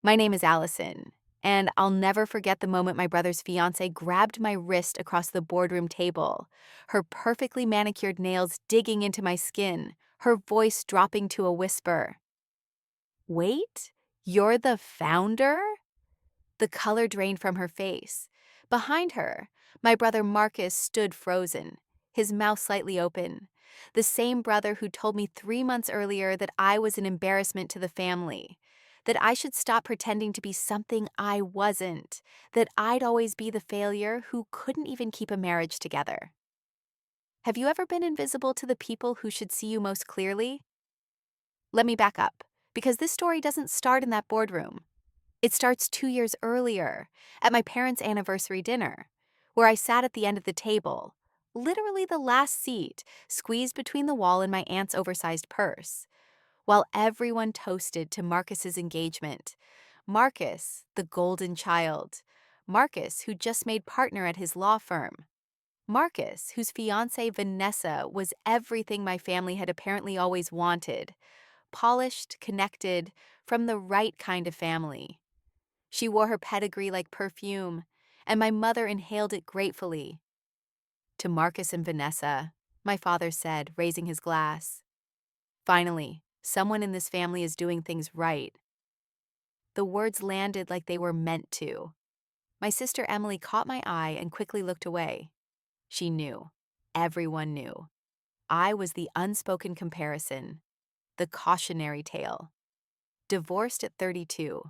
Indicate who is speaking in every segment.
Speaker 1: My name is Alison, and I'll never forget the moment my brother's fiancée grabbed my wrist across the boardroom table, her perfectly manicured nails digging into my skin, her voice dropping to a whisper. Wait, you're the founder? The color drained from her face. Behind her, my brother Marcus stood frozen, his mouth slightly open. The same brother who told me 3 months earlier that I was an embarrassment to the family, that I should stop pretending to be something I wasn't, that I'd always be the failure who couldn't even keep a marriage together. Have you ever been invisible to the people who should see you most clearly? Let me back up, because this story doesn't start in that boardroom. It starts 2 years earlier, at my parents' anniversary dinner, where I sat at the end of the table, literally the last seat, squeezed between the wall and my aunt's oversized purse, while everyone toasted to Marcus's engagement. Marcus, the golden child. Marcus, who just made partner at his law firm. Marcus, whose fiancée Vanessa was everything my family had apparently always wanted. Polished, connected, from the right kind of family. She wore her pedigree like perfume, and my mother inhaled it gratefully. To Marcus and Vanessa, my father said, raising his glass. Finally, someone in this family is doing things right. The words landed like they were meant to. My sister Emily caught my eye and quickly looked away. She knew. Everyone knew. I was the unspoken comparison, the cautionary tale. Divorced at 32.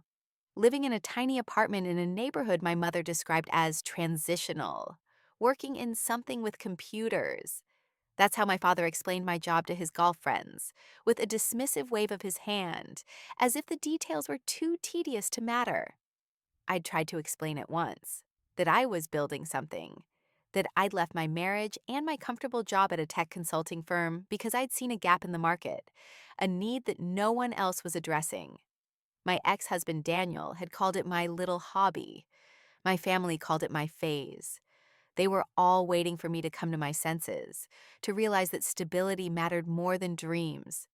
Speaker 1: Living in a tiny apartment in a neighborhood my mother described as transitional, working in something with computers. That's how my father explained my job to his golf friends, with a dismissive wave of his hand, as if the details were too tedious to matter. I'd tried to explain it once, that I was building something, that I'd left my marriage and my comfortable job at a tech consulting firm because I'd seen a gap in the market, a need that no one else was addressing. My ex-husband Daniel had called it my little hobby. My family called it my phase. They were all waiting for me to come to my senses, to realize that stability mattered more than dreams.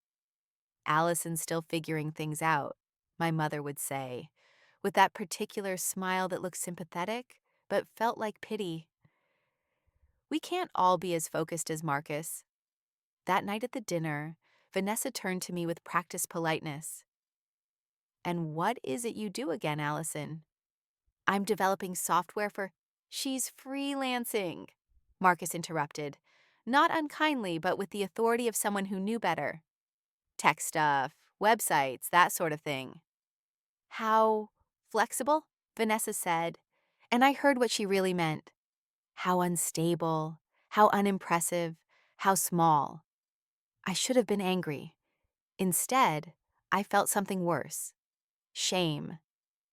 Speaker 1: Allison's still figuring things out, my mother would say, with that particular smile that looked sympathetic, but felt like pity. We can't all be as focused as Marcus. That night at the dinner, Vanessa turned to me with practiced politeness. And what is it you do again, Allison? I'm developing software for. She's freelancing, Marcus interrupted, not unkindly, but with the authority of someone who knew better. Tech stuff, websites, that sort of thing. How flexible? Vanessa said, and I heard what she really meant. How unstable, how unimpressive, how small. I should have been angry. Instead, I felt something worse. Shame.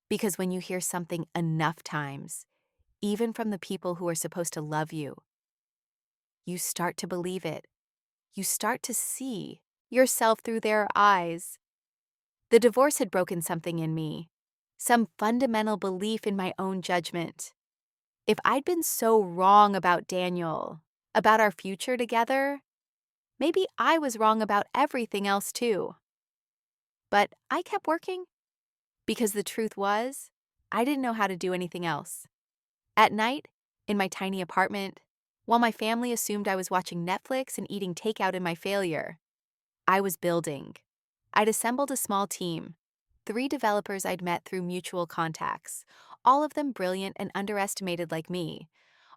Speaker 1: Because when you hear something enough times, even from the people who are supposed to love you, you start to believe it. You start to see yourself through their eyes. The divorce had broken something in me, some fundamental belief in my own judgment. If I'd been so wrong about Daniel, about our future together, maybe I was wrong about everything else too. But I kept working because the truth was, I didn't know how to do anything else. At night, in my tiny apartment, while my family assumed I was watching Netflix and eating takeout in my failure, I was building. I'd assembled a small team, 3 developers I'd met through mutual contacts, all of them brilliant and underestimated like me,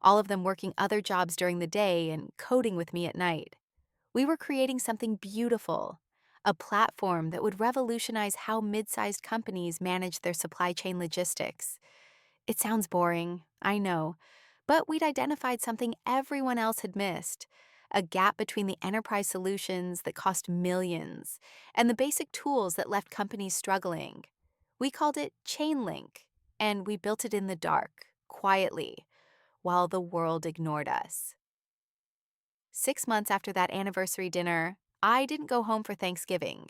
Speaker 1: all of them working other jobs during the day and coding with me at night. We were creating something beautiful, a platform that would revolutionize how mid-sized companies manage their supply chain logistics. It sounds boring, I know, but we'd identified something everyone else had missed, a gap between the enterprise solutions that cost millions and the basic tools that left companies struggling. We called it Chainlink, and we built it in the dark, quietly, while the world ignored us. 6 months after that anniversary dinner, I didn't go home for Thanksgiving.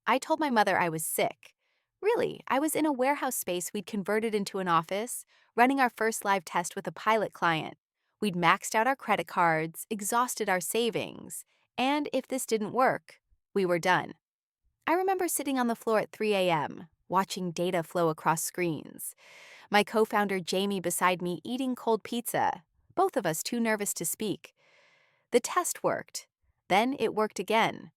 Speaker 1: I told my mother I was sick. Really, I was in a warehouse space we'd converted into an office, running our first live test with a pilot client. We'd maxed out our credit cards, exhausted our savings, and if this didn't work, we were done. I remember sitting on the floor at 3 a.m., watching data flow across screens. My co-founder Jamie beside me eating cold pizza, both of us too nervous to speak. The test worked. Then it worked again.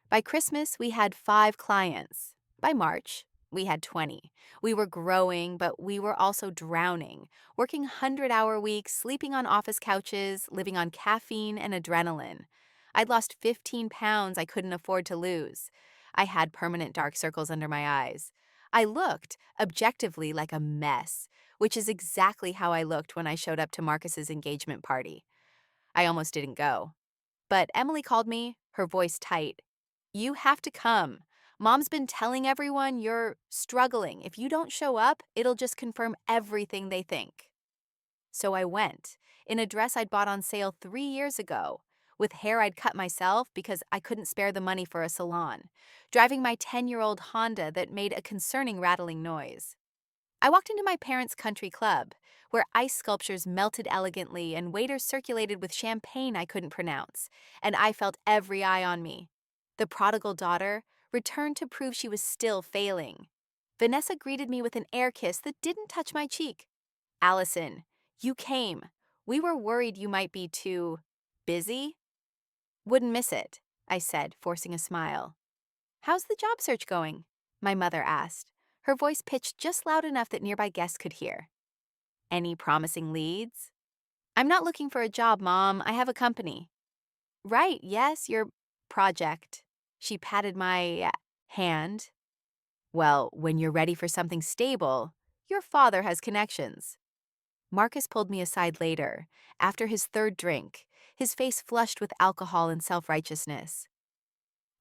Speaker 1: By Christmas, we had 5 clients. By March, we had 20. We were growing, but we were also drowning, working 100-hour weeks, sleeping on office couches, living on caffeine and adrenaline. I'd lost 15 pounds I couldn't afford to lose. I had permanent dark circles under my eyes. I looked, objectively, like a mess, which is exactly how I looked when I showed up to Marcus's engagement party. I almost didn't go. But Emily called me, her voice tight. "You have to come. Mom's been telling everyone you're struggling. If you don't show up, it'll just confirm everything they think." So I went, in a dress I'd bought on sale 3 years ago, with hair I'd cut myself because I couldn't spare the money for a salon, driving my 10-year-old Honda that made a concerning rattling noise. I walked into my parents' country club, where ice sculptures melted elegantly and waiters circulated with champagne I couldn't pronounce, and I felt every eye on me. The prodigal daughter returned to prove she was still failing. Vanessa greeted me with an air kiss that didn't touch my cheek. "Alison, you came. We were worried you might be too busy." "Wouldn't miss it," I said, forcing a smile. "How's the job search going?" my mother asked, her voice pitched just loud enough that nearby guests could hear. "Any promising leads?" "I'm not looking for a job, Mom. I have a company." "Right, yes, your project." She patted my hand. "Well, when you're ready for something stable, your father has connections." Marcus pulled me aside later, after his third drink, his face flushed with alcohol and self-righteousness.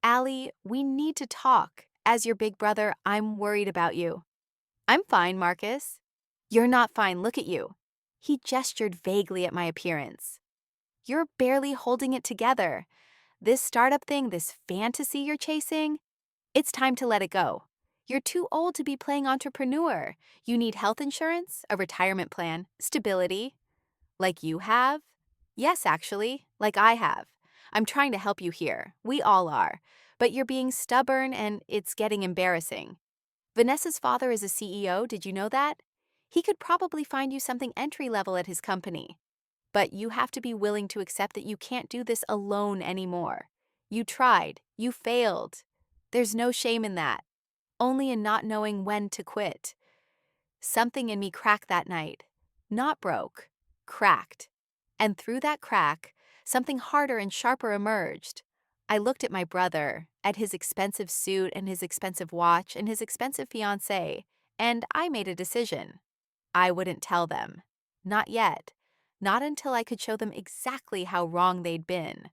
Speaker 1: "Allie, we need to talk. As your big brother, I'm worried about you." "I'm fine, Marcus." "You're not fine, look at you." He gestured vaguely at my appearance. "You're barely holding it together. This startup thing, this fantasy you're chasing, it's time to let it go. You're too old to be playing entrepreneur. You need health insurance, a retirement plan, stability. Like you have?" "Yes, actually, like I have. I'm trying to help you here. We all are. But you're being stubborn and it's getting embarrassing. Vanessa's father is a CEO, did you know that? He could probably find you something entry-level at his company. But you have to be willing to accept that you can't do this alone anymore. You tried. You failed. There's no shame in that. Only in not knowing when to quit." Something in me cracked that night. Not broke. Cracked. And through that crack, something harder and sharper emerged. I looked at my brother, at his expensive suit and his expensive watch and his expensive fiancée, and I made a decision. I wouldn't tell them. Not yet. Not until I could show them exactly how wrong they'd been.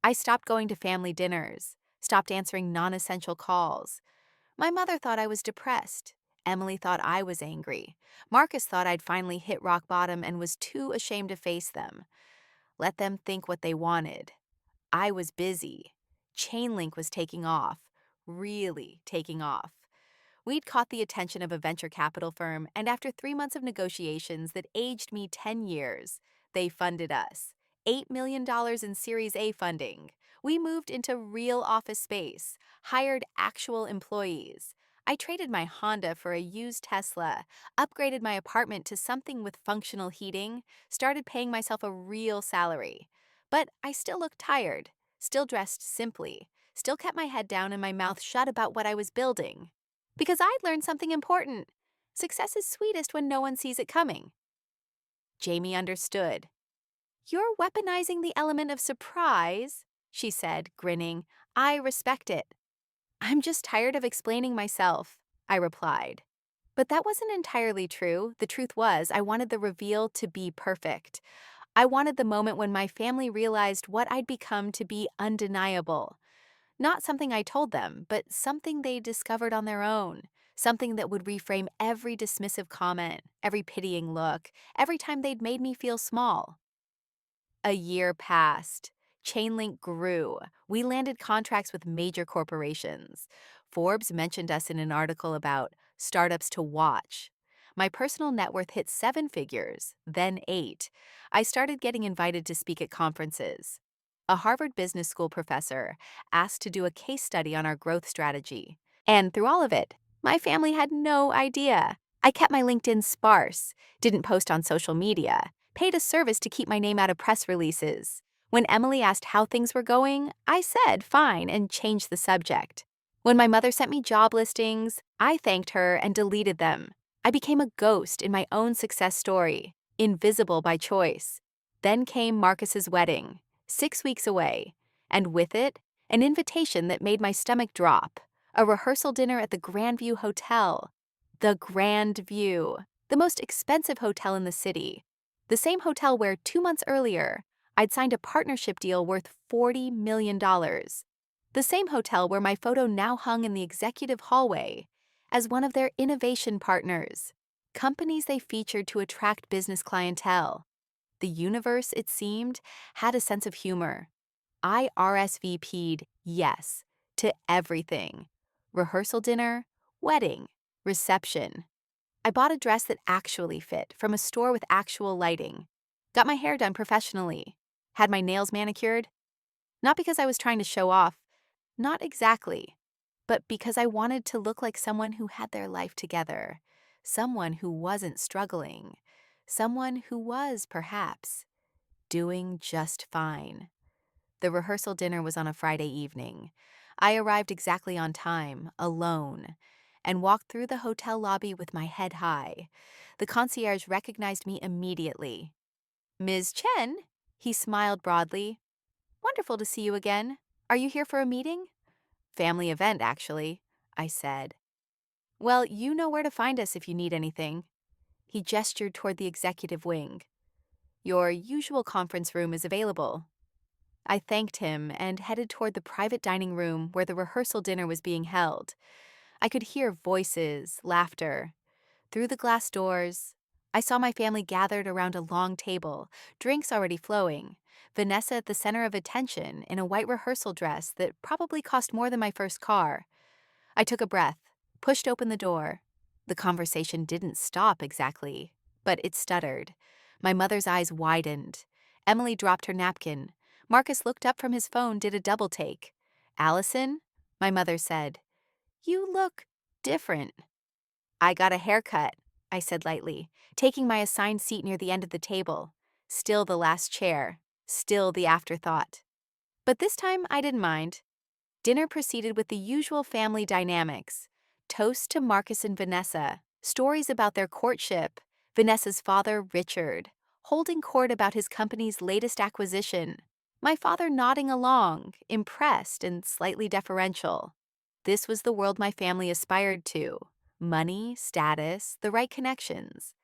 Speaker 1: I stopped going to family dinners, stopped answering non-essential calls. My mother thought I was depressed. Emily thought I was angry. Marcus thought I'd finally hit rock bottom and was too ashamed to face them. Let them think what they wanted. I was busy. Chainlink was taking off. Really taking off. We'd caught the attention of a venture capital firm, and after 3 months of negotiations that aged me 10 years, they funded us. $8 million in Series A funding. We moved into real office space, hired actual employees. I traded my Honda for a used Tesla, upgraded my apartment to something with functional heating, started paying myself a real salary. But I still looked tired, still dressed simply, still kept my head down and my mouth shut about what I was building. Because I'd learned something important. Success is sweetest when no one sees it coming. Jamie understood. "You're weaponizing the element of surprise," she said, grinning. "I respect it." "I'm just tired of explaining myself," I replied. But that wasn't entirely true. The truth was, I wanted the reveal to be perfect. I wanted the moment when my family realized what I'd become to be undeniable. Not something I told them, but something they discovered on their own. Something that would reframe every dismissive comment, every pitying look, every time they'd made me feel small. A year passed. Chainlink grew. We landed contracts with major corporations. Forbes mentioned us in an article about startups to watch. My personal net worth hit 7 figures, then 8. I started getting invited to speak at conferences. A Harvard Business School professor asked to do a case study on our growth strategy. And through all of it, My family had no idea. I kept my LinkedIn sparse, didn't post on social media, paid a service to keep my name out of press releases. When Emily asked how things were going, I said fine and changed the subject. When my mother sent me job listings, I thanked her and deleted them. I became a ghost in my own success story, invisible by choice. Then came Marcus's wedding, 6 weeks away, and with it, an invitation that made my stomach drop, a rehearsal dinner at the Grandview Hotel. The Grandview, the most expensive hotel in the city. The same hotel where 2 months earlier, I'd signed a partnership deal worth $40 million. The same hotel where my photo now hung in the executive hallway as one of their innovation partners, companies they featured to attract business clientele. The universe, it seemed, had a sense of humor. I RSVP'd yes to everything. Rehearsal dinner, wedding, reception. I bought a dress that actually fit from a store with actual lighting. Got my hair done professionally. Had my nails manicured. Not because I was trying to show off, not exactly, but because I wanted to look like someone who had their life together, someone who wasn't struggling, someone who was, perhaps, doing just fine. The rehearsal dinner was on a Friday evening. I arrived exactly on time, alone, and walked through the hotel lobby with my head high. The concierge recognized me immediately. "Ms. Chen?" He smiled broadly. "Wonderful to see you again. Are you here for a meeting?" "Family event, actually," I said. "Well, you know where to find us if you need anything." He gestured toward the executive wing. "Your usual conference room is available." I thanked him and headed toward the private dining room where the rehearsal dinner was being held. I could hear voices, laughter. Through the glass doors, I saw my family gathered around a long table, drinks already flowing, Vanessa at the center of attention in a white rehearsal dress that probably cost more than my first car. I took a breath, pushed open the door. The conversation didn't stop exactly, but it stuttered. My mother's eyes widened. Emily dropped her napkin. Marcus looked up from his phone, did a double take. "Alison?" My mother said. "You look different." "I got a haircut," I said lightly, taking my assigned seat near the end of the table. Still the last chair. Still the afterthought. But this time I didn't mind. Dinner proceeded with the usual family dynamics. Toast to Marcus and Vanessa, stories about their courtship, Vanessa's father, Richard, holding court about his company's latest acquisition, my father nodding along, impressed and slightly deferential. This was the world my family aspired to. Money, status, the right connections.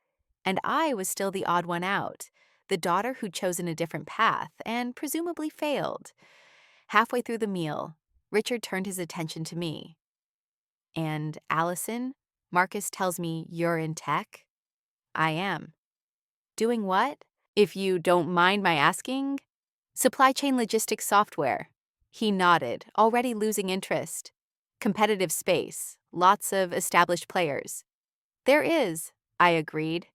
Speaker 1: And I was still the odd one out, the daughter who'd chosen a different path and presumably failed. Halfway through the meal, Richard turned his attention to me. "And Alison, Marcus tells me you're in tech?" "I am." "Doing what? If you don't mind my asking?" "Supply chain logistics software." He nodded, already losing interest. "Competitive space, lots of established players." "There is," I agreed.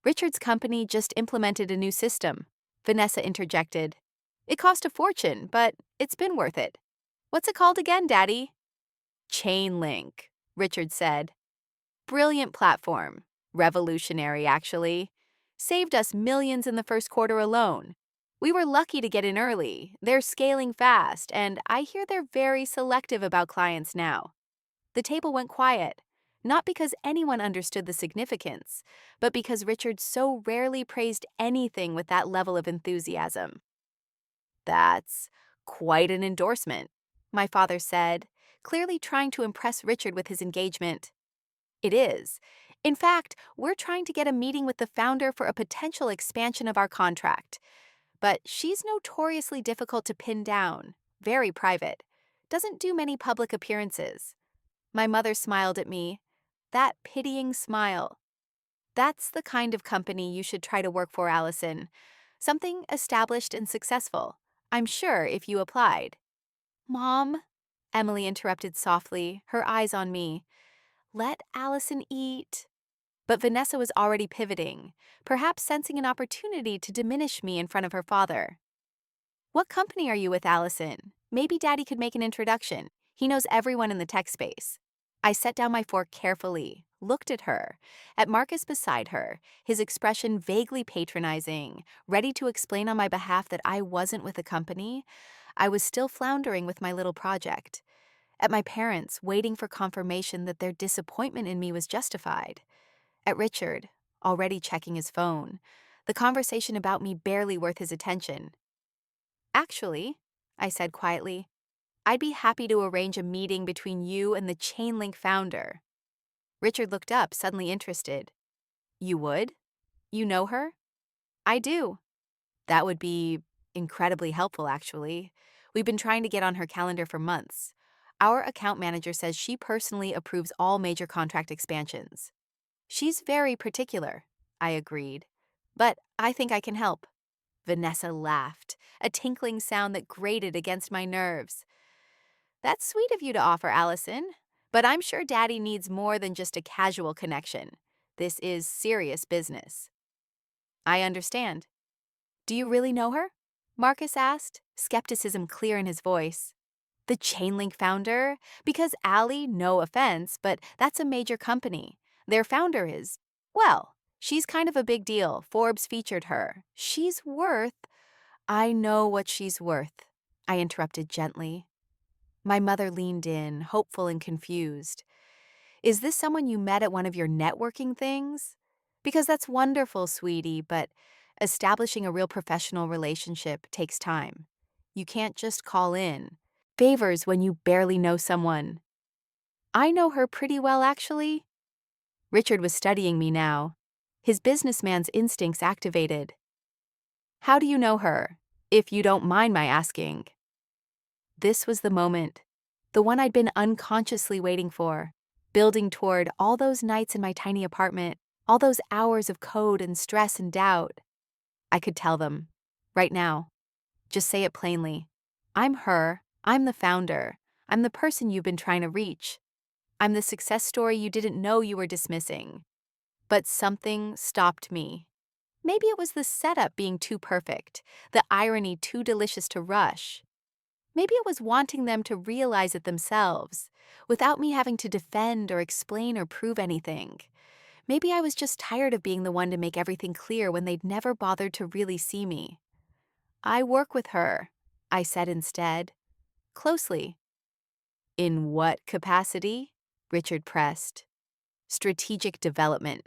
Speaker 1: "Richard's company just implemented a new system," Vanessa interjected. "It cost a fortune, but it's been worth it." "What's it called again, Daddy?" "Chainlink," Richard said. "Brilliant platform. Revolutionary, actually. Saved us millions in the first quarter alone. We were lucky to get in early. They're scaling fast, and I hear they're very selective about clients now." The table went quiet, not because anyone understood the significance, but because Richard so rarely praised anything with that level of enthusiasm. "That's quite an endorsement," my father said, clearly trying to impress Richard with his engagement. "It is. In fact, we're trying to get a meeting with the founder for a potential expansion of our contract. But she's notoriously difficult to pin down, very private, doesn't do many public appearances." My mother smiled at me. That pitying smile. "That's the kind of company you should try to work for, Alison. Something established and successful. I'm sure if you applied." "Mom," Emily interrupted softly, her eyes on me. "Let Alison eat." But Vanessa was already pivoting, perhaps sensing an opportunity to diminish me in front of her father. "What company are you with, Alison? Maybe Daddy could make an introduction. He knows everyone in the tech space." I set down my fork carefully, looked at her, at Marcus beside her, his expression vaguely patronizing, ready to explain on my behalf that I wasn't with the company. I was still floundering with my little project. At my parents, waiting for confirmation that their disappointment in me was justified. At Richard, already checking his phone, the conversation about me barely worth his attention. Actually, I said quietly, I'd be happy to arrange a meeting between you and the Chainlink founder. Richard looked up, suddenly interested. You would? You know her? I do. That would be incredibly helpful, actually. We've been trying to get on her calendar for months. Our account manager says she personally approves all major contract expansions. She's very particular, I agreed. But I think I can help. Vanessa laughed, a tinkling sound that grated against my nerves. That's sweet of you to offer, Alison. But I'm sure Daddy needs more than just a casual connection. This is serious business. I understand. Do you really know her? Marcus asked, skepticism clear in his voice. The Chainlink founder? Because Allie, no offense, but that's a major company. Their founder is, well, she's kind of a big deal. Forbes featured her. She's worth… I know what she's worth, I interrupted gently. My mother leaned in, hopeful and confused. Is this someone you met at one of your networking things? Because that's wonderful, sweetie, but establishing a real professional relationship takes time. You can't just call in favors when you barely know someone. I know her pretty well, actually. Richard was studying me now, his businessman's instincts activated. How do you know her, if you don't mind my asking? This was the moment, the one I'd been unconsciously waiting for, building toward all those nights in my tiny apartment, all those hours of code and stress and doubt. I could tell them, right now. Just say it plainly. I'm her, I'm the founder, I'm the person you've been trying to reach. I'm the success story you didn't know you were dismissing. But something stopped me. Maybe it was the setup being too perfect, the irony too delicious to rush. Maybe it was wanting them to realize it themselves, without me having to defend or explain or prove anything. Maybe I was just tired of being the one to make everything clear when they'd never bothered to really see me. I work with her, I said instead. Closely. In what capacity? Richard pressed. Strategic development.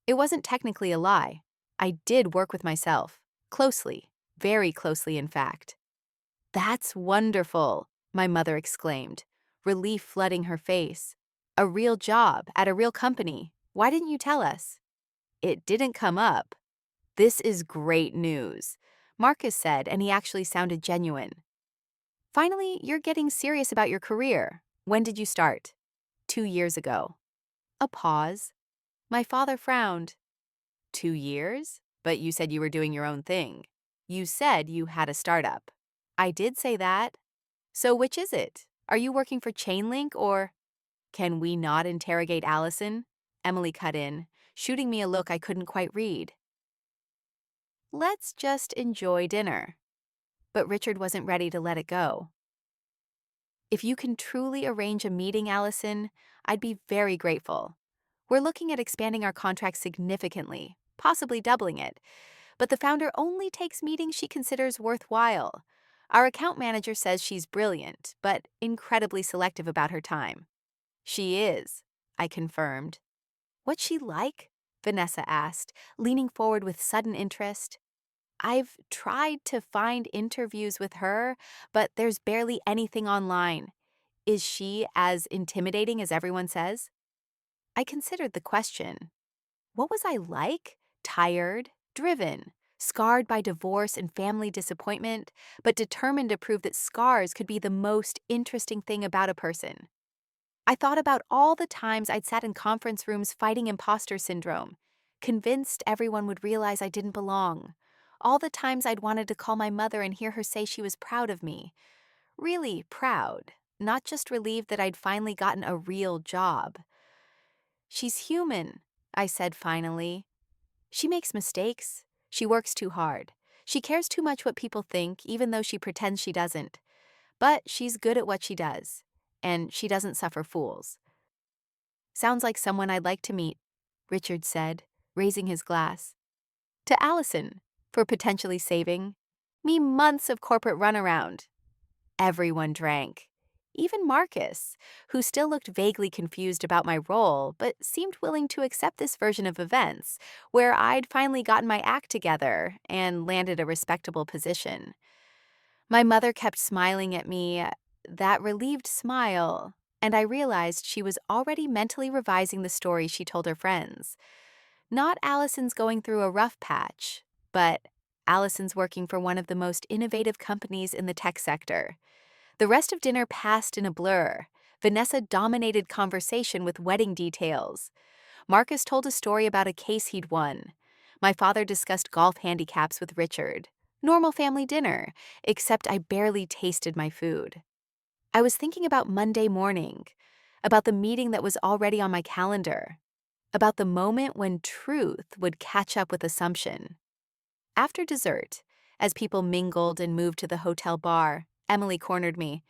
Speaker 1: It wasn't technically a lie. I did work with myself. Closely. Very closely, in fact. That's wonderful, my mother exclaimed, relief flooding her face. A real job at a real company. Why didn't you tell us? It didn't come up. This is great news, Marcus said, and he actually sounded genuine. Finally, you're getting serious about your career. When did you start? 2 years ago. A pause. My father frowned. 2 years? But you said you were doing your own thing. You said you had a startup. I did say that. So which is it? Are you working for Chainlink or… Can we not interrogate Alison? Emily cut in, shooting me a look I couldn't quite read. Let's just enjoy dinner. But Richard wasn't ready to let it go. If you can truly arrange a meeting, Alison, I'd be very grateful. We're looking at expanding our contract significantly, possibly doubling it, but the founder only takes meetings she considers worthwhile. Our account manager says she's brilliant, but incredibly selective about her time. She is, I confirmed. What's she like? Vanessa asked, leaning forward with sudden interest. I've tried to find interviews with her, but there's barely anything online. Is she as intimidating as everyone says? I considered the question. What was I like? Tired, driven, scarred by divorce and family disappointment, but determined to prove that scars could be the most interesting thing about a person. I thought about all the times I'd sat in conference rooms fighting imposter syndrome, convinced everyone would realize I didn't belong. All the times I'd wanted to call my mother and hear her say she was proud of me. Really proud, not just relieved that I'd finally gotten a real job. She's human, I said finally. She makes mistakes. She works too hard. She cares too much what people think, even though she pretends she doesn't. But she's good at what she does, and she doesn't suffer fools. Sounds like someone I'd like to meet, Richard said, raising his glass. To Alison, for potentially saving me months of corporate runaround. Everyone drank. Even Marcus, who still looked vaguely confused about my role, but seemed willing to accept this version of events, where I'd finally gotten my act together and landed a respectable position. My mother kept smiling at me, that relieved smile, and I realized she was already mentally revising the story she told her friends. Not Allison's going through a rough patch, but Allison's working for one of the most innovative companies in the tech sector. The rest of dinner passed in a blur. Vanessa dominated conversation with wedding details. Marcus told a story about a case he'd won. My father discussed golf handicaps with Richard. Normal family dinner, except I barely tasted my food. I was thinking about Monday morning, about the meeting that was already on my calendar, about the moment when truth would catch up with assumption. After dessert, as people mingled and moved to the hotel bar, Emily cornered me.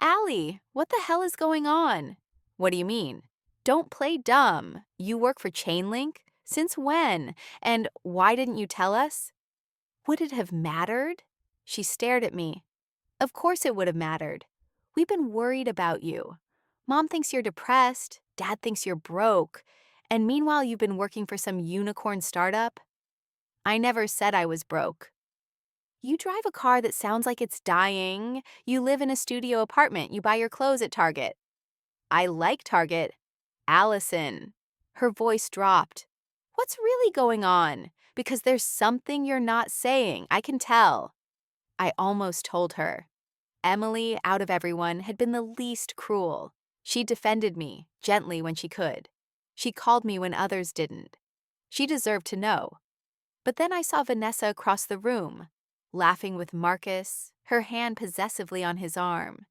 Speaker 1: Allie, what the hell is going on? What do you mean? Don't play dumb. You work for Chainlink? Since when? And why didn't you tell us? Would it have mattered? She stared at me. Of course it would have mattered. We've been worried about you. Mom thinks you're depressed, Dad thinks you're broke, and meanwhile you've been working for some unicorn startup. I never said I was broke. You drive a car that sounds like it's dying. You live in a studio apartment. You buy your clothes at Target. I like Target. Allison. Her voice dropped. What's really going on? Because there's something you're not saying. I can tell. I almost told her. Emily, out of everyone, had been the least cruel. She defended me, gently when she could. She called me when others didn't. She deserved to know. But then I saw Vanessa across the room, laughing with Marcus, her hand possessively on his arm.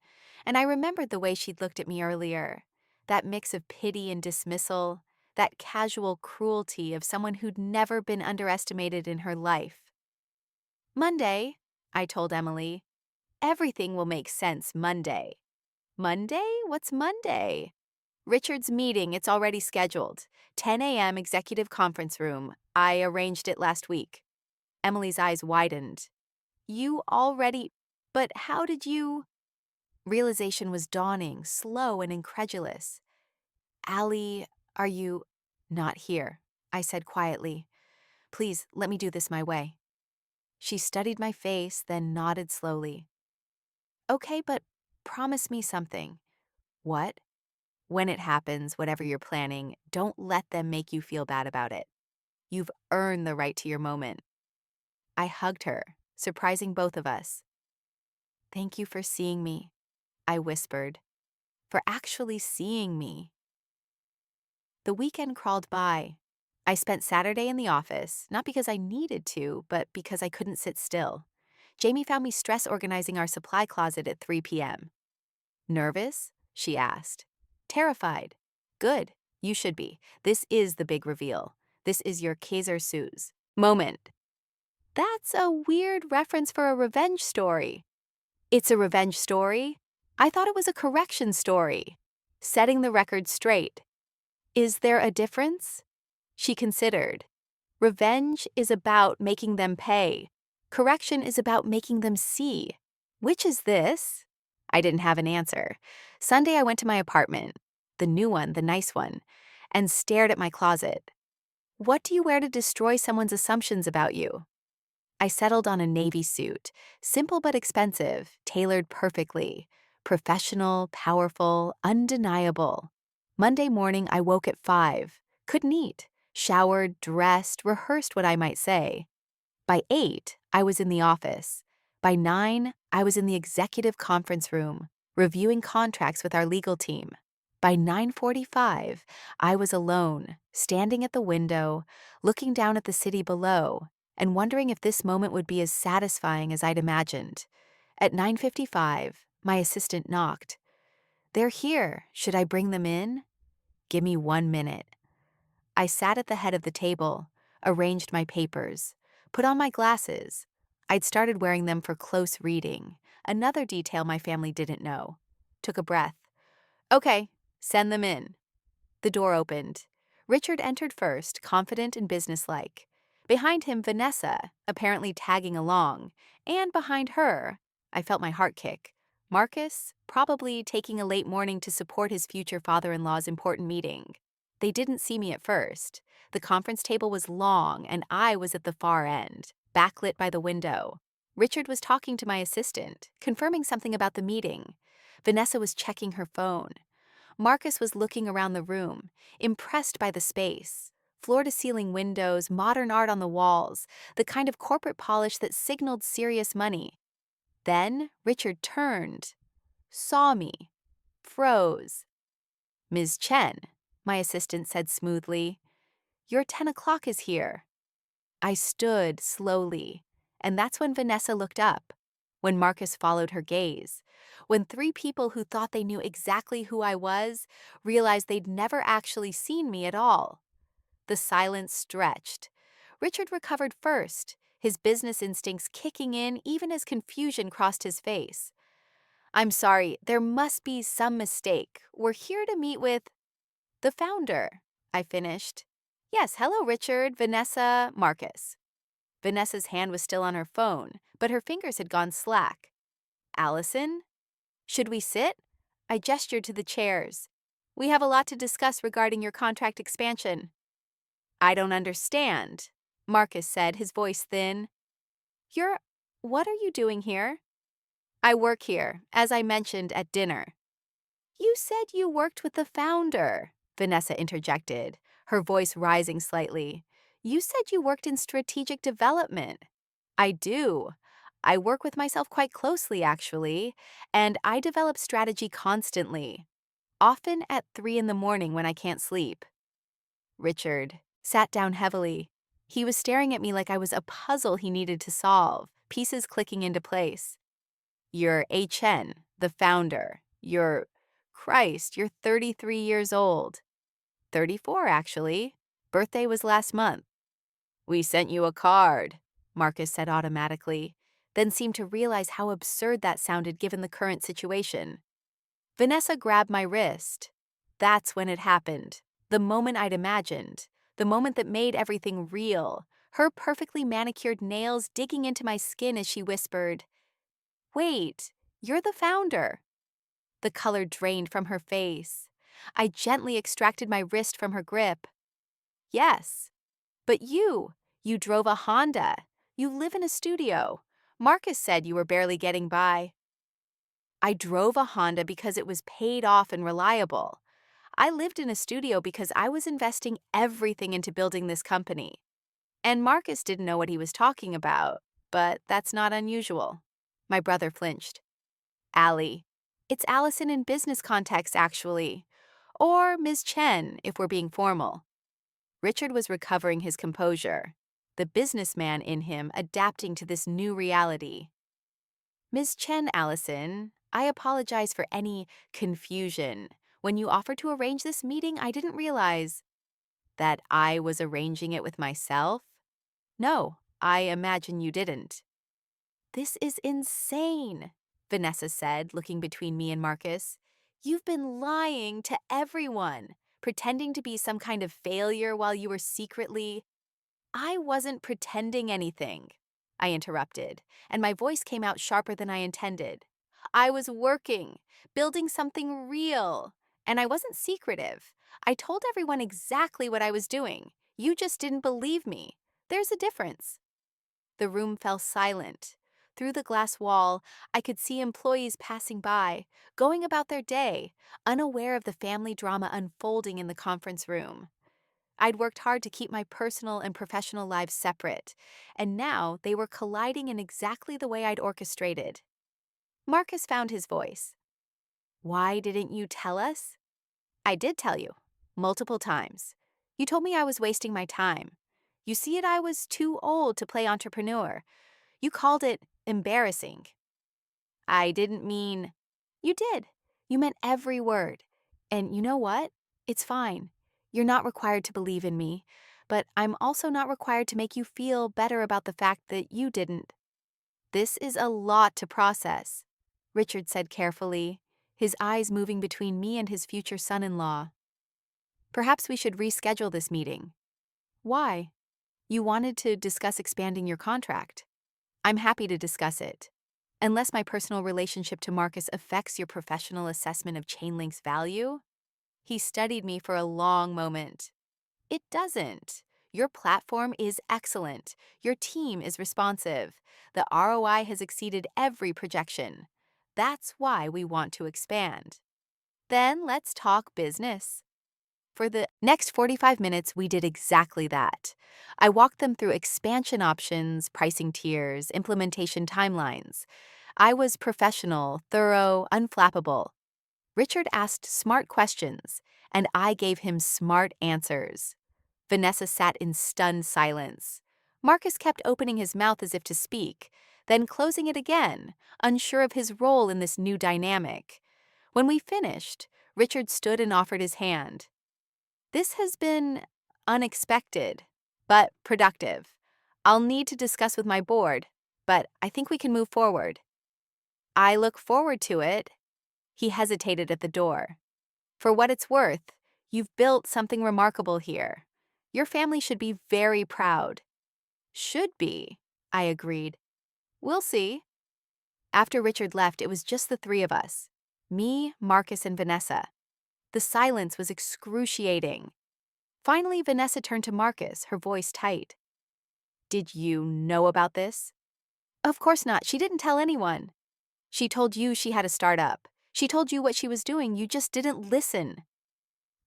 Speaker 1: And I remembered the way she'd looked at me earlier, that mix of pity and dismissal, that casual cruelty of someone who'd never been underestimated in her life. Monday, I told Emily. Everything will make sense Monday. Monday? What's Monday? Richard's meeting, it's already scheduled. 10 a.m. executive conference room. I arranged it last week. Emily's eyes widened. You already… But how did you… Realization was dawning, slow and incredulous. Allie, are you… Not here, I said quietly. Please, let me do this my way. She studied my face, then nodded slowly. Okay, but promise me something. What? When it happens, whatever you're planning, don't let them make you feel bad about it. You've earned the right to your moment. I hugged her, surprising both of us. Thank you for seeing me, I whispered. For actually seeing me. The weekend crawled by. I spent Saturday in the office, not because I needed to, but because I couldn't sit still. Jamie found me stress organizing our supply closet at 3 p.m. Nervous? She asked. Terrified. Good. You should be. This is the big reveal. This is your Kaiser-Seuss moment. That's a weird reference for a revenge story. It's a revenge story? I thought it was a correction story. Setting the record straight. Is there a difference? She considered. Revenge is about making them pay. Correction is about making them see. Which is this? I didn't have an answer. Sunday I went to my apartment, the new one, the nice one, and stared at my closet. What do you wear to destroy someone's assumptions about you? I settled on a navy suit, simple but expensive, tailored perfectly, professional, powerful, undeniable. Monday morning I woke at 5, couldn't eat, showered, dressed, rehearsed what I might say. By 8, I was in the office. By 9, I was in the executive conference room, reviewing contracts with our legal team. By 9:45, I was alone, standing at the window, looking down at the city below, and wondering if this moment would be as satisfying as I'd imagined. At 9:55, my assistant knocked. They're here. Should I bring them in? Give me 1 minute. I sat at the head of the table, arranged my papers, put on my glasses. I'd started wearing them for close reading, another detail my family didn't know. Took a breath. Okay, send them in. The door opened. Richard entered first, confident and businesslike. Behind him, Vanessa, apparently tagging along. And behind her, I felt my heart kick. Marcus, probably taking a late morning to support his future father-in-law's important meeting. They didn't see me at first. The conference table was long, and I was at the far end, backlit by the window. Richard was talking to my assistant, confirming something about the meeting. Vanessa was checking her phone. Marcus was looking around the room, impressed by the space. Floor-to-ceiling windows, modern art on the walls, the kind of corporate polish that signaled serious money. Then Richard turned, saw me, froze. "Ms. Chen," my assistant said smoothly, "your 10 o'clock is here." I stood slowly, and that's when Vanessa looked up, when Marcus followed her gaze, when three people who thought they knew exactly who I was realized they'd never actually seen me at all. The silence stretched. Richard recovered first, his business instincts kicking in even as confusion crossed his face. "I'm sorry, there must be some mistake. We're here to meet with the founder," I finished. "Yes, hello, Richard, Vanessa, Marcus." Vanessa's hand was still on her phone, but her fingers had gone slack. "Alison? Should we sit?" I gestured to the chairs. "We have a lot to discuss regarding your contract expansion." "I don't understand," Marcus said, his voice thin. What are you doing here?" "I work here, as I mentioned at dinner." "You said you worked with the founder," Vanessa interjected, her voice rising slightly. "You said you worked in strategic development." "I do. I work with myself quite closely, actually, and I develop strategy constantly, often at 3 in the morning when I can't sleep." Richard sat down heavily. He was staring at me like I was a puzzle he needed to solve, pieces clicking into place. "You're HN, the founder. You're 33 years old." 34, actually. Birthday was last month. "We sent you a card," Marcus said automatically, then seemed to realize how absurd that sounded given the current situation. Vanessa grabbed my wrist. That's when it happened. The moment I'd imagined. The moment that made everything real. Her perfectly manicured nails digging into my skin as she whispered, "Wait, you're the founder." The color drained from her face. I gently extracted my wrist from her grip. "Yes. But you drove a Honda. You live in a studio. Marcus said you were barely getting by." "I drove a Honda because it was paid off and reliable. I lived in a studio because I was investing everything into building this company." And Marcus didn't know what he was talking about, but that's not unusual. My brother flinched. "Allie, it's Alison in business context, actually. Or Ms. Chen, if we're being formal." Richard was recovering his composure, the businessman in him adapting to this new reality. "Ms. Chen, Alison, I apologize for any confusion. When you offered to arrange this meeting, I didn't realize that I was arranging it with myself. No, I imagine you didn't." "This is insane," Vanessa said, looking between me and Marcus. "You've been lying to everyone, pretending to be some kind of failure while you were secretly—" "I wasn't pretending anything," I interrupted, and my voice came out sharper than I intended. "I was working, building something real, and I wasn't secretive. I told everyone exactly what I was doing. You just didn't believe me. There's a difference." The room fell silent. Through the glass wall, I could see employees passing by, going about their day, unaware of the family drama unfolding in the conference room. I'd worked hard to keep my personal and professional lives separate, and now they were colliding in exactly the way I'd orchestrated. Marcus found his voice. "Why didn't you tell us?" "I did tell you, multiple times. You told me I was wasting my time. You see I was too old to play entrepreneur. You called it embarrassing." "I didn't mean—" "You did. You meant every word. And you know what? It's fine. You're not required to believe in me, but I'm also not required to make you feel better about the fact that you didn't." "This is a lot to process," Richard said carefully, his eyes moving between me and his future son-in-law. Perhaps we should reschedule this meeting. Why? You wanted to discuss expanding your contract. I'm happy to discuss it. Unless my personal relationship to Marcus affects your professional assessment of Chainlink's value? He studied me for a long moment. It doesn't. Your platform is excellent. Your team is responsive. The ROI has exceeded every projection. That's why we want to expand. Then let's talk business. For the next 45 minutes, we did exactly that. I walked them through expansion options, pricing tiers, implementation timelines. I was professional, thorough, unflappable. Richard asked smart questions, and I gave him smart answers. Vanessa sat in stunned silence. Marcus kept opening his mouth as if to speak, then closing it again, unsure of his role in this new dynamic. When we finished, Richard stood and offered his hand. This has been unexpected, but productive. I'll need to discuss with my board, but I think we can move forward. I look forward to it. He hesitated at the door. For what it's worth, you've built something remarkable here. Your family should be very proud. Should be, I agreed. We'll see. After Richard left, it was just the three of us. Me, Marcus, and Vanessa. The silence was excruciating. Finally, Vanessa turned to Marcus, her voice tight. Did you know about this? Of course not. She didn't tell anyone. She told you she had a startup. She told you what she was doing. You just didn't listen.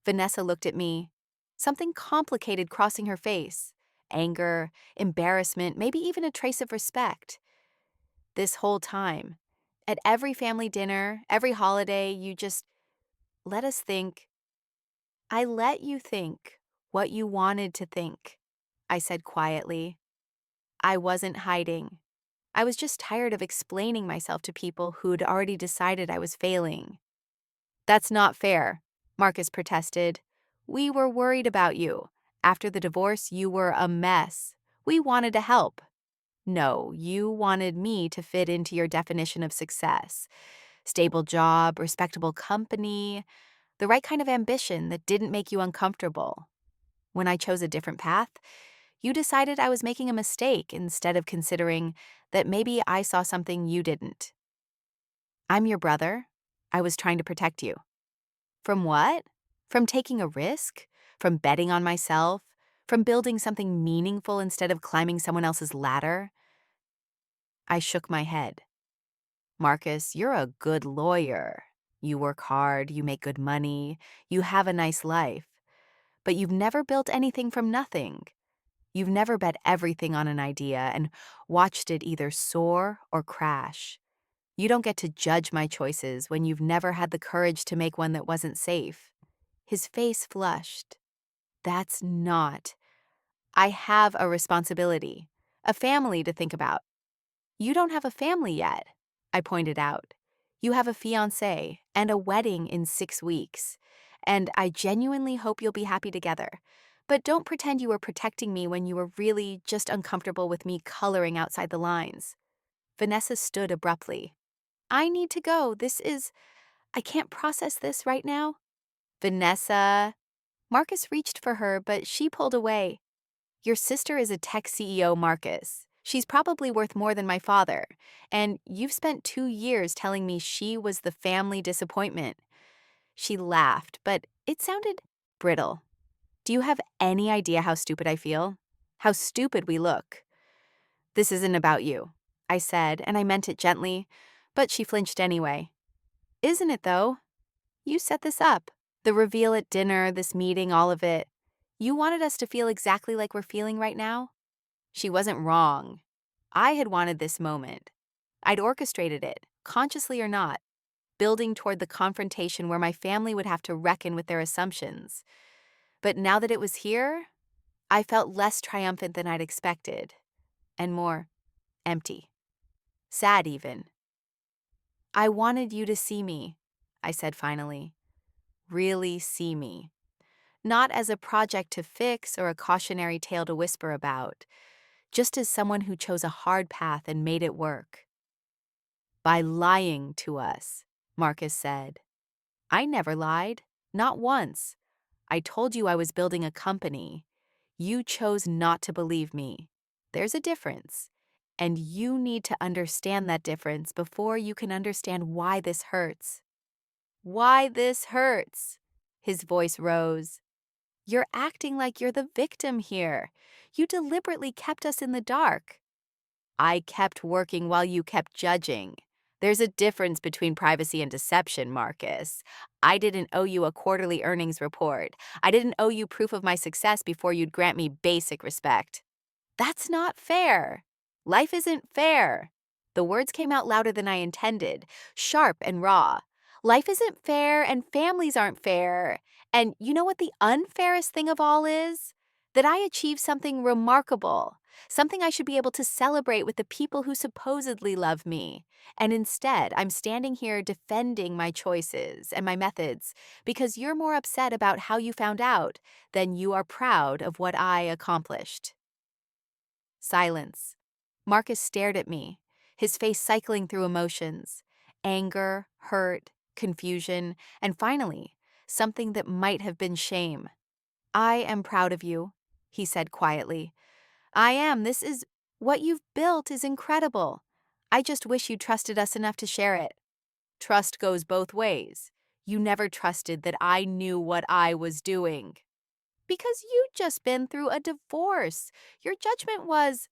Speaker 1: Vanessa looked at me. Something complicated crossing her face. Anger, embarrassment, maybe even a trace of respect. This whole time, at every family dinner, every holiday, you just let us think. I let you think what you wanted to think, I said quietly. I wasn't hiding. I was just tired of explaining myself to people who'd already decided I was failing. That's not fair, Marcus protested. We were worried about you. After the divorce, you were a mess. We wanted to help. No, you wanted me to fit into your definition of success. Stable job, respectable company, the right kind of ambition that didn't make you uncomfortable. When I chose a different path, you decided I was making a mistake instead of considering that maybe I saw something you didn't. I'm your brother. I was trying to protect you. From what? From taking a risk? From betting on myself? From building something meaningful instead of climbing someone else's ladder? I shook my head. Marcus, you're a good lawyer. You work hard, you make good money, you have a nice life. But you've never built anything from nothing. You've never bet everything on an idea and watched it either soar or crash. You don't get to judge my choices when you've never had the courage to make one that wasn't safe. His face flushed. That's not. I have a responsibility, a family to think about. You don't have a family yet, I pointed out. You have a fiancé and a wedding in 6 weeks, and I genuinely hope you'll be happy together. But don't pretend you were protecting me when you were really just uncomfortable with me coloring outside the lines. Vanessa stood abruptly. I need to go. I can't process this right now. Vanessa. Marcus reached for her, but she pulled away. Your sister is a tech CEO, Marcus. She's probably worth more than my father, and you've spent 2 years telling me she was the family disappointment. She laughed, but it sounded brittle. Do you have any idea how stupid I feel? How stupid we look? This isn't about you, I said, and I meant it gently, but she flinched anyway. Isn't it, though? You set this up. The reveal at dinner, this meeting, all of it. You wanted us to feel exactly like we're feeling right now? She wasn't wrong. I had wanted this moment. I'd orchestrated it, consciously or not, building toward the confrontation where my family would have to reckon with their assumptions. But now that it was here, I felt less triumphant than I'd expected, and more empty. Sad even. I wanted you to see me, I said finally. Really see me. Not as a project to fix or a cautionary tale to whisper about, just as someone who chose a hard path and made it work. By lying to us, Marcus said. I never lied, not once. I told you I was building a company. You chose not to believe me. There's a difference. And you need to understand that difference before you can understand why this hurts. Why this hurts. His voice rose. You're acting like you're the victim here. You deliberately kept us in the dark. I kept working while you kept judging. There's a difference between privacy and deception, Marcus. I didn't owe you a quarterly earnings report. I didn't owe you proof of my success before you'd grant me basic respect. That's not fair. Life isn't fair. The words came out louder than I intended, sharp and raw. Life isn't fair and families aren't fair. And you know what the unfairest thing of all is? That I achieved something remarkable, something I should be able to celebrate with the people who supposedly love me. And instead, I'm standing here defending my choices and my methods because you're more upset about how you found out than you are proud of what I accomplished. Silence. Marcus stared at me, his face cycling through emotions: anger, hurt, confusion, and finally, something that might have been shame. I am proud of you, he said quietly. I am. What you've built is incredible. I just wish you trusted us enough to share it. Trust goes both ways. You never trusted that I knew what I was doing. Because you'd just been through a divorce. Your judgment was,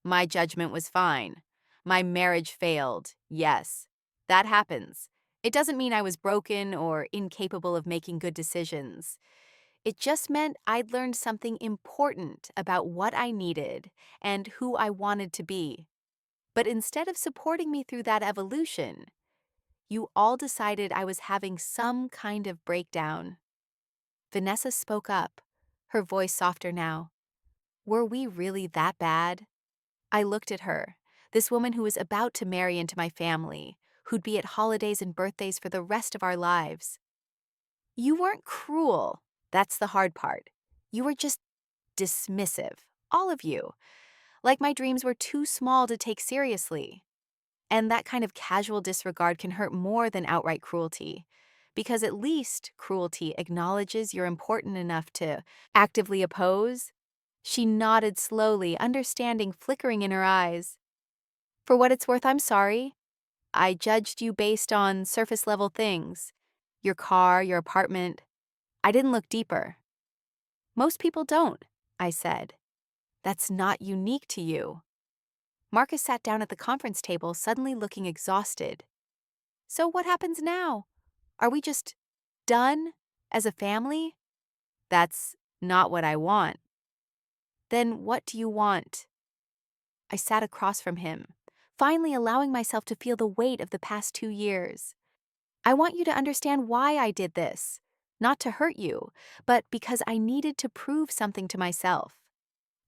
Speaker 1: My judgment was fine. My marriage failed. Yes, that happens. It doesn't mean I was broken or incapable of making good decisions. It just meant I'd learned something important about what I needed and who I wanted to be. But instead of supporting me through that evolution, you all decided I was having some kind of breakdown. Vanessa spoke up, her voice softer now. Were we really that bad? I looked at her, this woman who was about to marry into my family, who'd be at holidays and birthdays for the rest of our lives. You weren't cruel. That's the hard part. You were just dismissive, all of you. Like my dreams were too small to take seriously. And that kind of casual disregard can hurt more than outright cruelty. Because at least cruelty acknowledges you're important enough to actively oppose. She nodded slowly, understanding flickering in her eyes. For what it's worth, I'm sorry. I judged you based on surface-level things. Your car, your apartment. I didn't look deeper. Most people don't, I said. That's not unique to you. Marcus sat down at the conference table, suddenly looking exhausted. So what happens now? Are we just done as a family? That's not what I want. Then what do you want? I sat across from him, finally allowing myself to feel the weight of the past 2 years. I want you to understand why I did this. Not to hurt you, but because I needed to prove something to myself.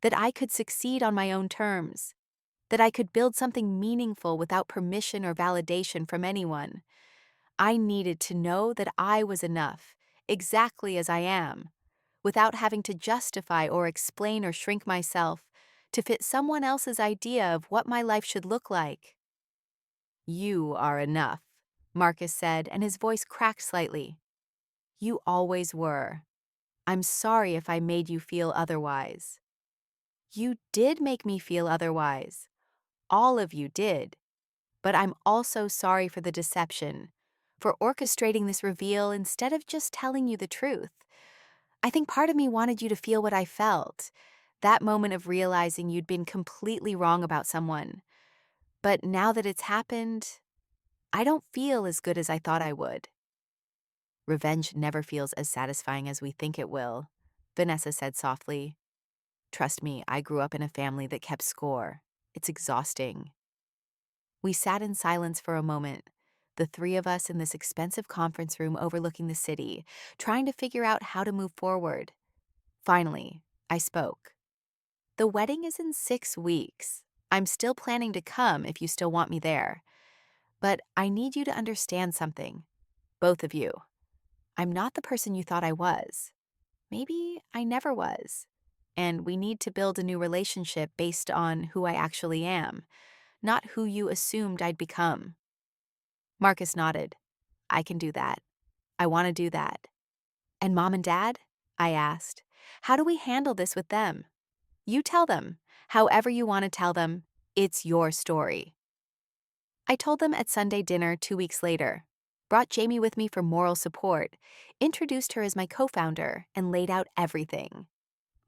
Speaker 1: That I could succeed on my own terms. That I could build something meaningful without permission or validation from anyone. I needed to know that I was enough, exactly as I am, without having to justify or explain or shrink myself to fit someone else's idea of what my life should look like. You are enough, Marcus said, and his voice cracked slightly. You always were. I'm sorry if I made you feel otherwise. You did make me feel otherwise. All of you did. But I'm also sorry for the deception, for orchestrating this reveal instead of just telling you the truth. I think part of me wanted you to feel what I felt, that moment of realizing you'd been completely wrong about someone. But now that it's happened, I don't feel as good as I thought I would. Revenge never feels as satisfying as we think it will, Vanessa said softly. Trust me, I grew up in a family that kept score. It's exhausting. We sat in silence for a moment, the three of us in this expensive conference room overlooking the city, trying to figure out how to move forward. Finally, I spoke. The wedding is in 6 weeks. I'm still planning to come if you still want me there. But I need you to understand something. Both of you. I'm not the person you thought I was. Maybe I never was. And we need to build a new relationship based on who I actually am, not who you assumed I'd become. Marcus nodded. I can do that. I want to do that. And Mom and Dad? I asked. How do we handle this with them? You tell them. However you want to tell them, it's your story. I told them at Sunday dinner 2 weeks later, brought Jamie with me for moral support, introduced her as my co-founder, and laid out everything.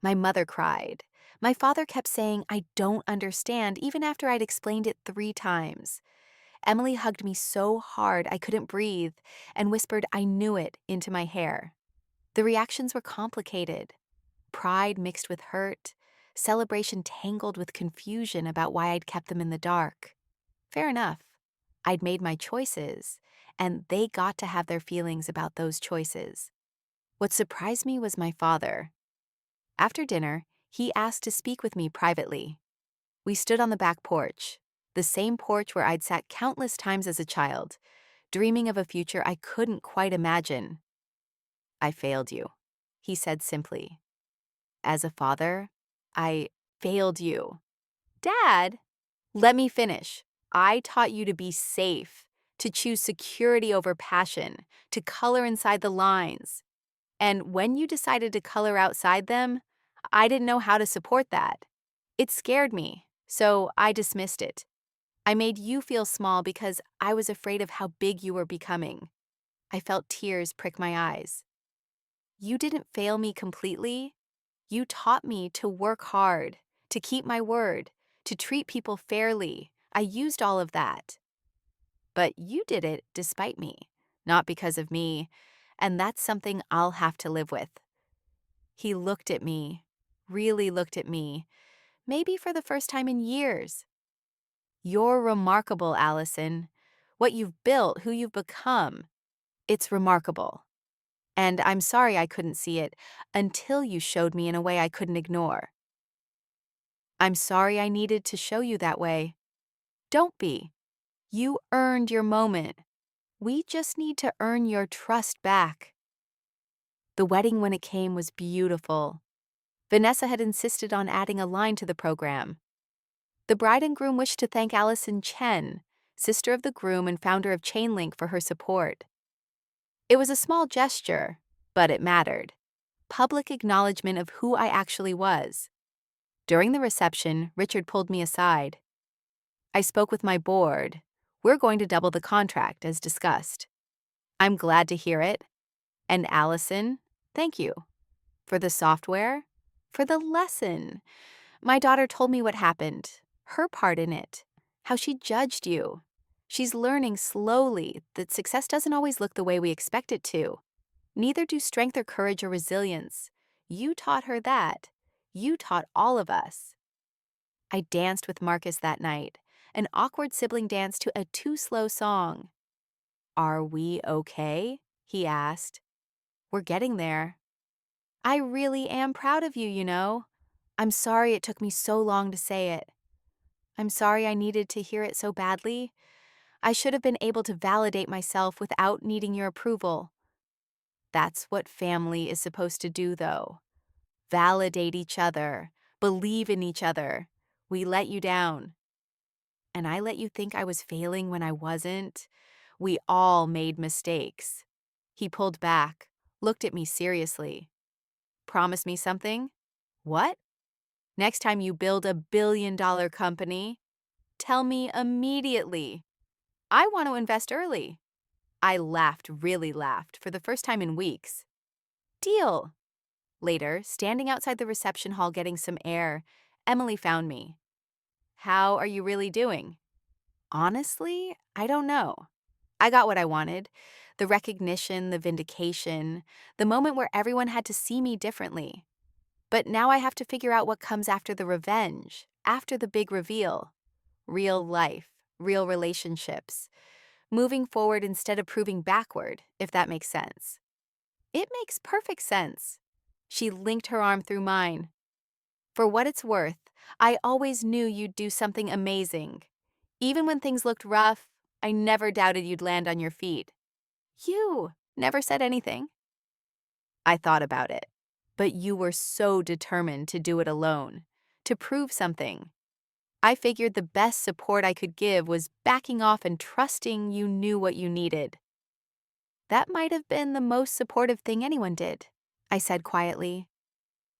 Speaker 1: My mother cried. My father kept saying, I don't understand, even after I'd explained it 3 times. Emily hugged me so hard I couldn't breathe and whispered, I knew it, into my hair. The reactions were complicated. Pride mixed with hurt, celebration tangled with confusion about why I'd kept them in the dark. Fair enough. I'd made my choices, and they got to have their feelings about those choices. What surprised me was my father. After dinner, he asked to speak with me privately. We stood on the back porch, the same porch where I'd sat countless times as a child, dreaming of a future I couldn't quite imagine. I failed you, he said simply. As a father, I failed you. Dad, let me finish. I taught you to be safe, to choose security over passion, to color inside the lines. And when you decided to color outside them, I didn't know how to support that. It scared me, so I dismissed it. I made you feel small because I was afraid of how big you were becoming. I felt tears prick my eyes. You didn't fail me completely. You taught me to work hard, to keep my word, to treat people fairly. I used all of that. But you did it despite me, not because of me, and that's something I'll have to live with. He looked at me, really looked at me, maybe for the first time in years. You're remarkable, Alison. What you've built, who you've become, it's remarkable. And I'm sorry I couldn't see it until you showed me in a way I couldn't ignore. I'm sorry I needed to show you that way. Don't be. You earned your moment. We just need to earn your trust back. The wedding, when it came, was beautiful. Vanessa had insisted on adding a line to the program. The bride and groom wished to thank Alison Chen, sister of the groom and founder of Chainlink, for her support. It was a small gesture, but it mattered. Public acknowledgement of who I actually was. During the reception, Richard pulled me aside. I spoke with my board. We're going to double the contract, as discussed. I'm glad to hear it. And Alison, thank you. For the software, for the lesson. My daughter told me what happened, her part in it, how she judged you. She's learning slowly that success doesn't always look the way we expect it to. Neither do strength or courage or resilience. You taught her that. You taught all of us. I danced with Marcus that night, an awkward sibling dance to a too-slow song. Are we okay? He asked. We're getting there. I really am proud of you, you know. I'm sorry it took me so long to say it. I'm sorry I needed to hear it so badly. I should have been able to validate myself without needing your approval. That's what family is supposed to do, though. Validate each other, believe in each other. We let you down. And I let you think I was failing when I wasn't. We all made mistakes. He pulled back, looked at me seriously. Promise me something? What? Next time you build a billion-dollar company, tell me immediately. I want to invest early. I laughed, really laughed, for the first time in weeks. Deal. Later, standing outside the reception hall getting some air, Emily found me. How are you really doing? Honestly, I don't know. I got what I wanted. The recognition, the vindication, the moment where everyone had to see me differently. But now I have to figure out what comes after the revenge, after the big reveal. Real life, real relationships. Moving forward instead of proving backward, if that makes sense. It makes perfect sense. She linked her arm through mine. For what it's worth, I always knew you'd do something amazing. Even when things looked rough, I never doubted you'd land on your feet. You never said anything. I thought about it, but you were so determined to do it alone, to prove something. I figured the best support I could give was backing off and trusting you knew what you needed. That might have been the most supportive thing anyone did. I said quietly.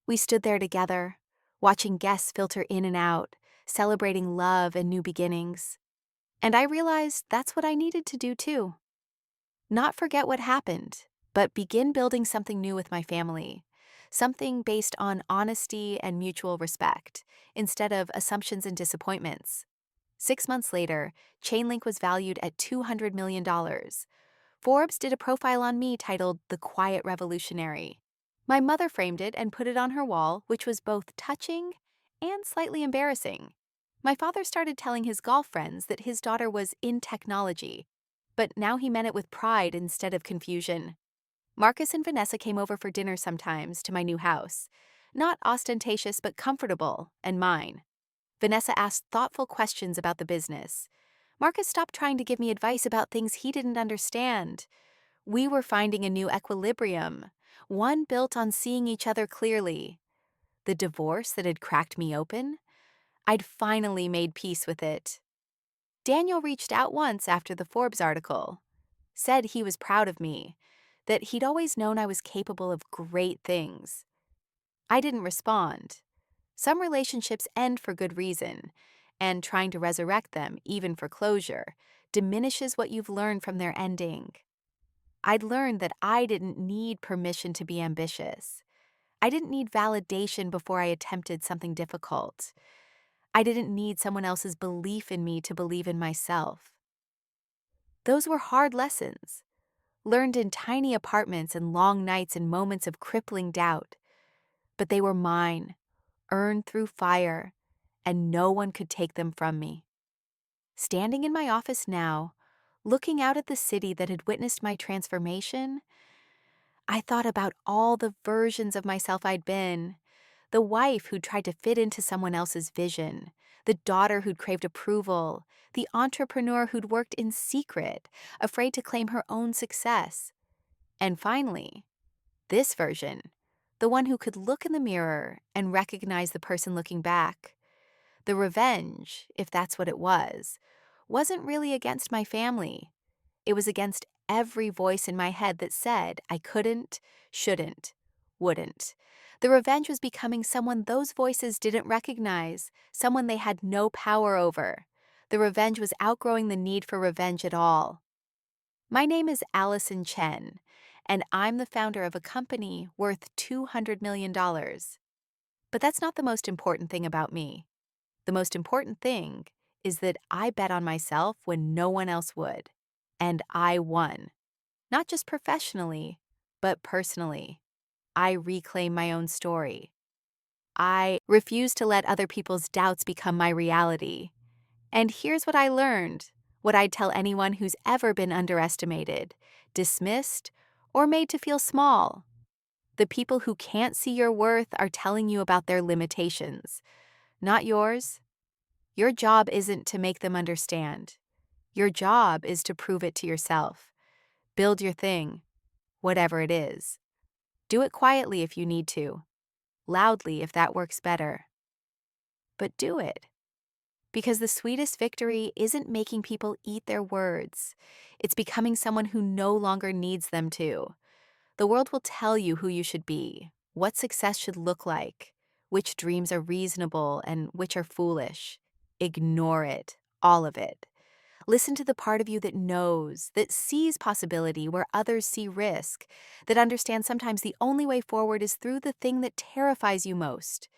Speaker 1: We stood there together, watching guests filter in and out, celebrating love and new beginnings. And I realized that's what I needed to do too. Not forget what happened, but begin building something new with my family. Something based on honesty and mutual respect, instead of assumptions and disappointments. 6 months later, Chainlink was valued at $200 million. Forbes did a profile on me titled The Quiet Revolutionary. My mother framed it and put it on her wall, which was both touching and slightly embarrassing. My father started telling his golf friends that his daughter was in technology, but now he meant it with pride instead of confusion. Marcus and Vanessa came over for dinner sometimes to my new house. Not ostentatious, but comfortable, and mine. Vanessa asked thoughtful questions about the business. Marcus stopped trying to give me advice about things he didn't understand. We were finding a new equilibrium, one built on seeing each other clearly. The divorce that had cracked me open? I'd finally made peace with it. Daniel reached out once after the Forbes article, said he was proud of me, that he'd always known I was capable of great things. I didn't respond. Some relationships end for good reason, and trying to resurrect them, even for closure, diminishes what you've learned from their ending. I'd learned that I didn't need permission to be ambitious. I didn't need validation before I attempted something difficult. I didn't need someone else's belief in me to believe in myself. Those were hard lessons, learned in tiny apartments and long nights and moments of crippling doubt. But they were mine, earned through fire, and no one could take them from me. Standing in my office now, looking out at the city that had witnessed my transformation, I thought about all the versions of myself I'd been. The wife who'd tried to fit into someone else's vision, the daughter who'd craved approval, the entrepreneur who'd worked in secret, afraid to claim her own success. And finally, this version, the one who could look in the mirror and recognize the person looking back. The revenge, if that's what it was, wasn't really against my family. It was against every voice in my head that said I couldn't, shouldn't, wouldn't. The revenge was becoming someone those voices didn't recognize, someone they had no power over. The revenge was outgrowing the need for revenge at all. My name is Alison Chen, and I'm the founder of a company worth $200 million. But that's not the most important thing about me. The most important thing is that I bet on myself when no one else would. And I won. Not just professionally, but personally. I reclaim my own story. I refuse to let other people's doubts become my reality. And here's what I learned, what I'd tell anyone who's ever been underestimated, dismissed, or made to feel small. The people who can't see your worth are telling you about their limitations, not yours. Your job isn't to make them understand. Your job is to prove it to yourself. Build your thing, whatever it is. Do it quietly if you need to, loudly if that works better. But do it. Because the sweetest victory isn't making people eat their words. It's becoming someone who no longer needs them to. The world will tell you who you should be, what success should look like, which dreams are reasonable and which are foolish. Ignore it, all of it. Listen to the part of you that knows, that sees possibility where others see risk, that understands sometimes the only way forward is through the thing that terrifies you most.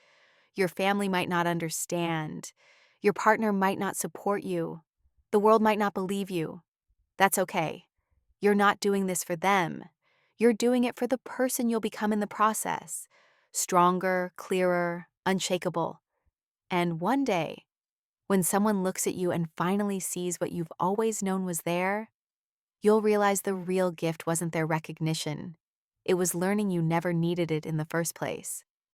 Speaker 1: Your family might not understand. Your partner might not support you. The world might not believe you. That's okay. You're not doing this for them. You're doing it for the person you'll become in the process. Stronger, clearer, unshakable. And one day, when someone looks at you and finally sees what you've always known was there, you'll realize the real gift wasn't their recognition. It was learning you never needed it in the first place.